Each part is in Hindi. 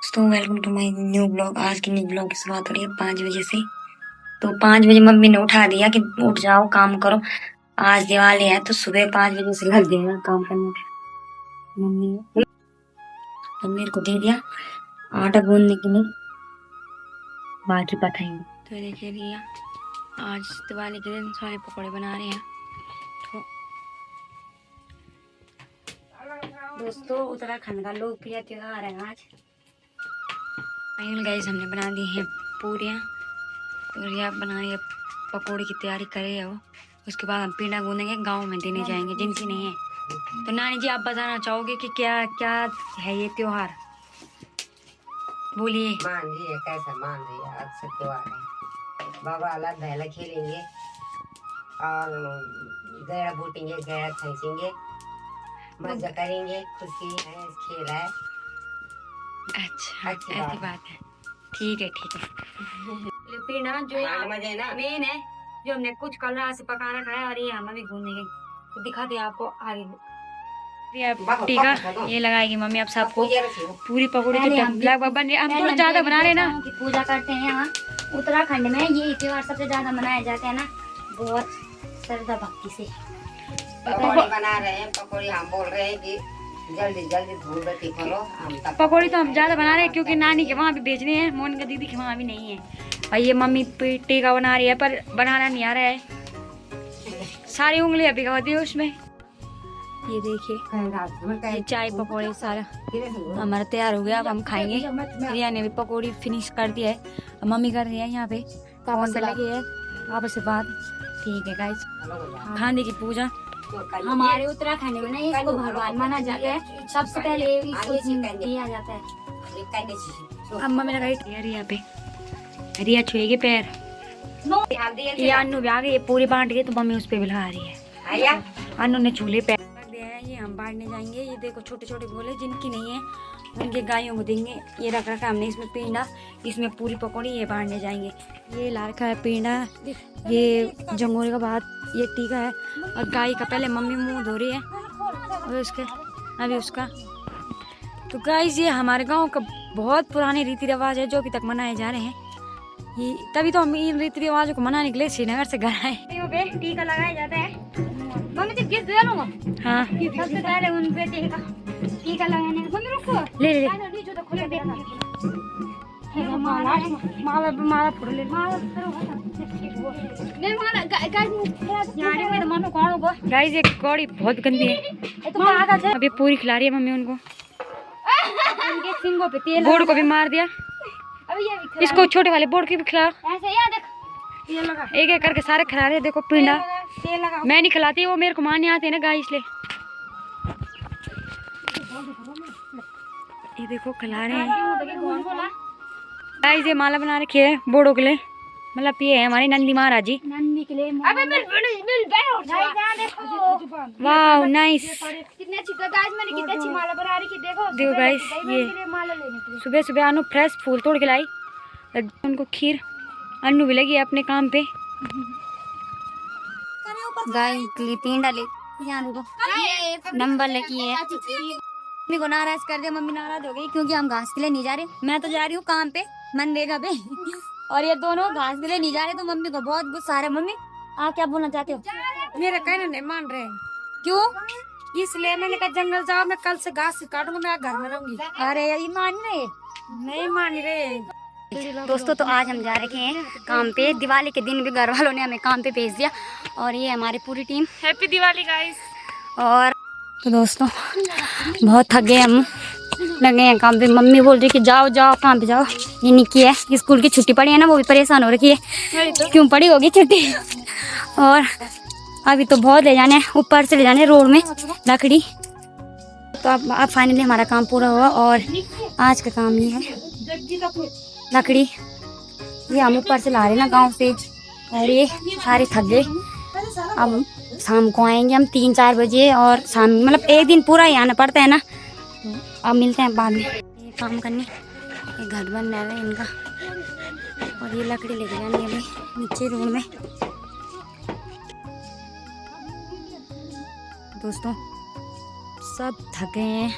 तो welcome to my new blog. आज की न्यू ब्लॉग की शुरुआत हो रही है 5 बजे से। तो 5 बजे मम्मी ने उठा दिया कि उठ जाओ काम करो, आज दिवाली है। तो सुबह 5 बजे से लग गए काम करने में। मम्मी ने तो मेरे को दे दिया आटा गूंदने के लिए, बाकी पठाएंगे। तो देखिए रिया आज दिवाली के दिन सारे पकौड़े बना रहे हैं। तो दोस्तों उत्तराखंड का लोकप्रिय त्योहार है आज। फाइनल गाइस हमने बना दी है पूरियाँ और रिया बना रही है पकौड़े की तैयारी करे है वो। उसके बाद हम पेड़ा गूंदेंगे, गांव में देने जाएंगे जिनकी नहीं है। तो नानी जी आप बताना चाहोगे कि क्या क्या है ये त्योहार, बोलिए। मान रही है कैसा मान रही है, अच्छा त्योहार है। बाबा अलग दहला खेलेंगे और गैड़ा बूटेंगे, गैड़ा खींचेंगे, मजा करेंगे, खुशी है, खेल है। अच्छा ऐसी बात है, ठीक है ठीक है। पेड़ा जो मजा है ना, मेन है जो हमने कुछ कल रात से पका रखा है और ये हम अभी गूंदेंगे। तो दिखाते हैं आपको आगे। टीका ये लगाएगी मम्मी आप सबको पूरी पकौड़ी तो लगभग बन रही है। हम थोड़ा ज्यादा बना रहे ना, पूजा करते हैं यहाँ उत्तराखंड में। ये त्योहार सबसे ज्यादा मनाया जाता है ना, बहुत श्रद्धा भक्ति से। पकौड़ी बना रहे हैं, पकौड़ी हम बोल रहे हैं कि जल्दी जल्दी धूल बत्ती करो। पकौड़ी तो हम ज्यादा बना रहे हैं क्योंकि नानी के वहाँ भी भेजने हैं, मोनिका दीदी के वहाँ भी नहीं है। और ये मम्मी टीका बना रही है पर बनाना नहीं आ रहा है, सारी उंगलियां भिगा होती है उसमें। ये देखिए ये चाय पकौड़े सारा हमारा तैयार हो गया, अब हम खाएंगे। रिया ने भी पकौड़ी फिनिश कर दिया है, अब मम्मी कर रही है यहाँ पे फोन पे लगी है आपस से बात। ठीक है गाइस, खाने की पूजा हमारे उत्तराखंड में ना इसको भगवान माना जाता है, सबसे पहले इसको दिया जाता है। अब मम्मी लगाई रिया पे, रिया छुएगी पैर। ये अन्नू भी आ गई, ये पूरी बांट गई तो मम्मी उस पे भी लगा रही है। अन्नू ने छूले पैर ये हम बांटने जाएंगे। ये देखो छोटे छोटे गोले जिनकी नहीं है उनके गायों को देंगे। ये रख रखा हमने इसमें पेंडा, इसमें पूरी पकौड़ी, ये बांटने जाएंगे। ये ला रखा है पेंडा, ये जंगोरे का बाद ये टीका है और गाय का पहले मम्मी मुंह धो रही है और उसके अभी उसका। तो गाइस ये हमारे गांव का बहुत पुराने रीति रिवाज है जो अभी तक मनाए जा रहे हैं। ये तभी तो हम इन रीति रिवाजों को मनाने के लिए श्रीनगर से घर आए। टीका लगाया जाता है मम्मी जी, किस दे लूंगा। हाँ सबसे पहले उन पे टीका लगाने मम्मी रुको ले ले जो तो खुले दे माला माला माला फोड़ ले माला गाइस मम्मी कौन को गाइस ये कौड़ी बहुत गंदी है तो आधा अभी पूरी खिला रही है मम्मी उनको। उनके सिंगों पे तेल, बोर्ड को भी मार दिया, अभी ये भी इसको छोटे वाले बोर्ड की भी खिला। ऐसे यार देख ये लगा एक एक करके सारे खिला रहे। देखो पिंडा मैं नहीं खिलाती, वो मेरे को मारने आते हैं ना गाय, इसलिए ये देखो खिला रहे हैं गाइस। ये माला बना रखी है बोर्डों के लिए, मतलब ये है हमारी नंदी महाराज जी नंदी के लिए। वाह नाइस, कितनी अच्छी गाइस, मैंने कितनी अच्छी माला बना रखी। देखो गाइस ये सुबह सुबह अनु फ्रेश फूल तोड़ के लाई, उनको खीर। अन्नू भी लगी है अपने काम पे। गाय पेंडा ले नंबर लगी है। मम्मी को नाराज कर दिया, मम्मी नाराज हो गई क्योंकि हम घास के लिए नहीं जा रहे। मैं तो जा रही हूँ काम पे मनरेगा पे और ये दोनों घास के लिए नहीं जा रहे, तो मम्मी को बहुत गुस्सा आ रहा है। मम्मी आप क्या बोलना चाहते हो? मेरा कहना नहीं मान रहे। क्यों? इसलिए मैंने कहा जंगल जाओ, मैं कल से घास काटूंगा, मैं घर में रहूंगी। अरे ये मान रहे नहीं मान रहे। दोस्तों तो आज हम जा रखे हैं काम पे। दिवाली के दिन भी घर वालों ने हमें काम पे भेज दिया और ये हमारी पूरी टीम। Happy Diwali guys. और तो दोस्तों बहुत थक गए हम, लगे हैं काम पे। मम्मी बोल रही कि जाओ जाओ काम पे जाओ। ये निक्की है, स्कूल की छुट्टी पड़ी है ना, वो भी परेशान हो रखी है। क्यों पड़ी होगी छुट्टी? और अभी तो बहुत ले जाने, ऊपर से ले जाने रोड में लकड़ी। तो अब फाइनली हमारा काम पूरा हुआ और आज का काम ये है लकड़ी। ये हम ऊपर से ला रहे ना गांव से और ये सारे थक गए। अब शाम को आएंगे हम 3-4 बजे और शाम मतलब एक दिन पूरा ही आना पड़ता है ना। तो अब मिलते हैं बाद में। ये काम करने, ये घर बन रहा है इनका और ये लकड़ी लेके जानी अभी नीचे रोड में। दोस्तों सब थके हैं,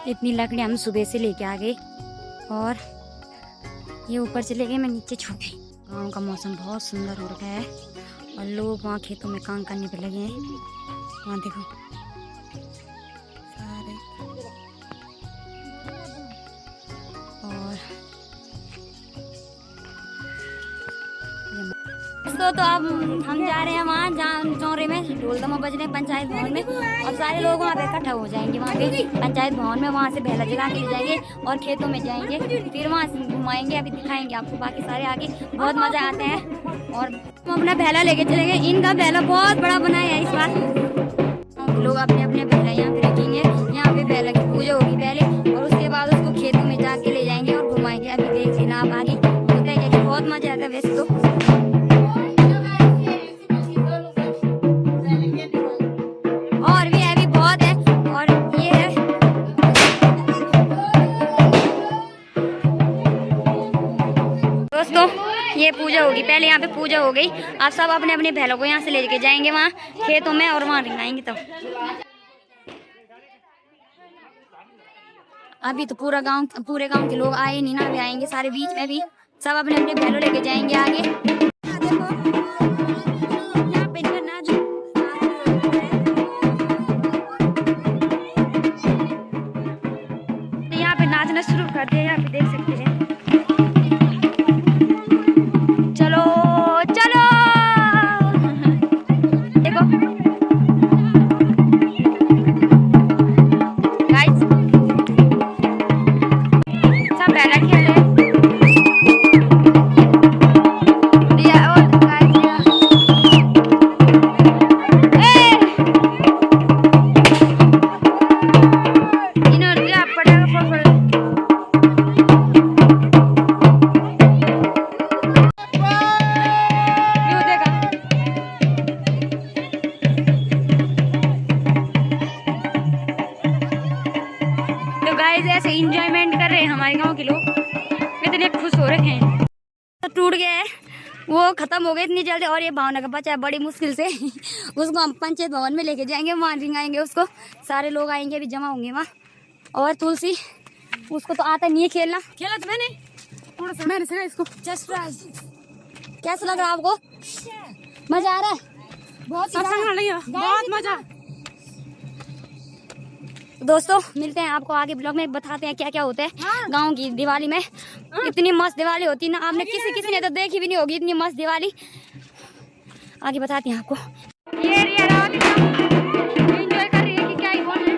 इतनी लकड़ी हम सुबह से लेके आ गए और ये ऊपर चले गए, मैं नीचे छू गई। गाँव का मौसम बहुत सुंदर हो रखा है और लोग वहाँ खेतों में काम करने पे लगे हैं। वहाँ देखो सारे। और तो अब हम जा रहे हैं वहाँ जहाँ चौरे में ढोल दमा बज रहे हैं पंचायत भवन में, और सारे लोग वहाँ पे इकट्ठा हो जाएंगे वहाँ पे पंचायत भवन में। वहाँ से बेला जला के ले जाएंगे और खेतों में जाएंगे, फिर वहाँ से घुमाएंगे, अभी दिखाएंगे आपको बाकी सारे आगे। बहुत मजा आता है। और हम अपना बेला लेके चलेंगे। इनका बेला बहुत बड़ा बनाया है इस बार। लोग अपने अपने बेला यहाँ पे रखेंगे, यहाँ पे बेला की पूजा होगी पहले, और उसके बाद उसको खेतों में जाके ले जाएंगे और घुमाएंगे। अभी देख लेना आप आगे होता है क्या, बहुत मजा आता है वैसे तो। और भी है, भी बहुत है। और ये है दोस्तों, ये पूजा होगी पहले, यहाँ पे पूजा हो गई। आप सब अपने अपने बैलों को यहाँ से लेके जाएंगे वहाँ खेतों में और वहाँ रिंगाएंगे। तब अभी तो पूरे गांव के लोग आए नहीं ना, अभी आएंगे सारे। बीच में भी सब अपने अपने बैलों लेके जाएंगे आगे। नाचना शुरू कर दिया, यहाँ पे देख सकते हैं। चलो चलो देखो गाइस, सब बैला खेल रहे हैं। ऐसे एंजॉयमेंट कर रहे हैं हमारे गांव के लोग, इतने खुश हो रखे हैं। तो टूट गया है, वो खत्म हो गए इतनी जल्दी। और ये भावना का बच्चा है, बड़ी मुश्किल से उसको हम पंचायत भवन में लेके जाएंगे, वहाँ रिंगाएंगे उसको। सारे लोग आएंगे, अभी जमा होंगे वहाँ। और तुलसी, उसको तो आता नहीं है खेलना, खेला तो मैंने थोड़ा सा, मैंने सिखाया इसको। कैसा लग रहा है आपको? मजा आ रहा है? बहुत मजा। दोस्तों मिलते हैं आपको आगे ब्लॉग में, बताते हैं क्या क्या होता है गांव की दिवाली में। इतनी मस्त दिवाली होती है ना, आपने किसी ने तो देखी भी नहीं होगी इतनी मस्त दिवाली। आगे बताते हैं आपको। ये एंजॉय कर रही है कि क्या ही बोल रहे हैं।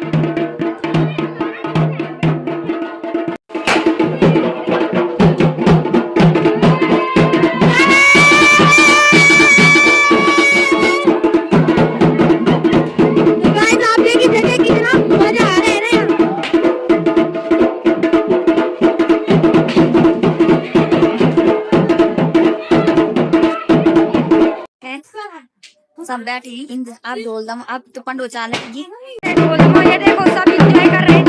सब बैठी अब ढोल दम, अब तो पंडो चालेगी। ये देखो सब एंजॉय कर रहे हैं।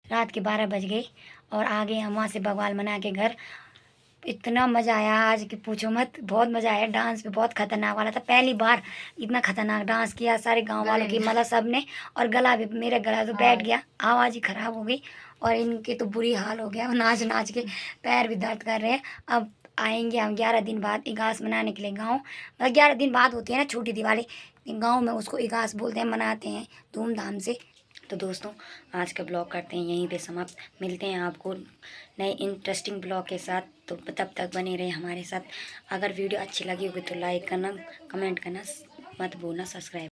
रात के 12 बज गए और आ गए हम वहाँ से बगवाल मना के घर। इतना मज़ा आया आज कि पूछो मत, बहुत मज़ा आया। डांस भी बहुत खतरनाक वाला था, पहली बार इतना खतरनाक डांस किया सारे गांव वालों की, मतलब सब ने। और गला भी, मेरा गला तो बैठ गया, आवाज़ ही ख़राब हो गई। और इनके तो बुरी हाल हो गया, नाच नाच के पैर भी दर्द कर रहे हैं। अब आएंगे हम 11 दिन बाद इगास मनाने के लिए गाँव। मतलब 11 दिन बाद होती है ना छोटी दिवाली, गाँव में उसको इगास बोलते हैं, मनाते हैं धूमधाम से। तो दोस्तों आज का ब्लॉग करते हैं यहीं पे समाप्त। मिलते हैं आपको नए इंटरेस्टिंग ब्लॉग के साथ, तो तब तक बने रहे हमारे साथ। अगर वीडियो अच्छी लगी होगी तो लाइक करना, कमेंट करना मत भूलना, सब्सक्राइब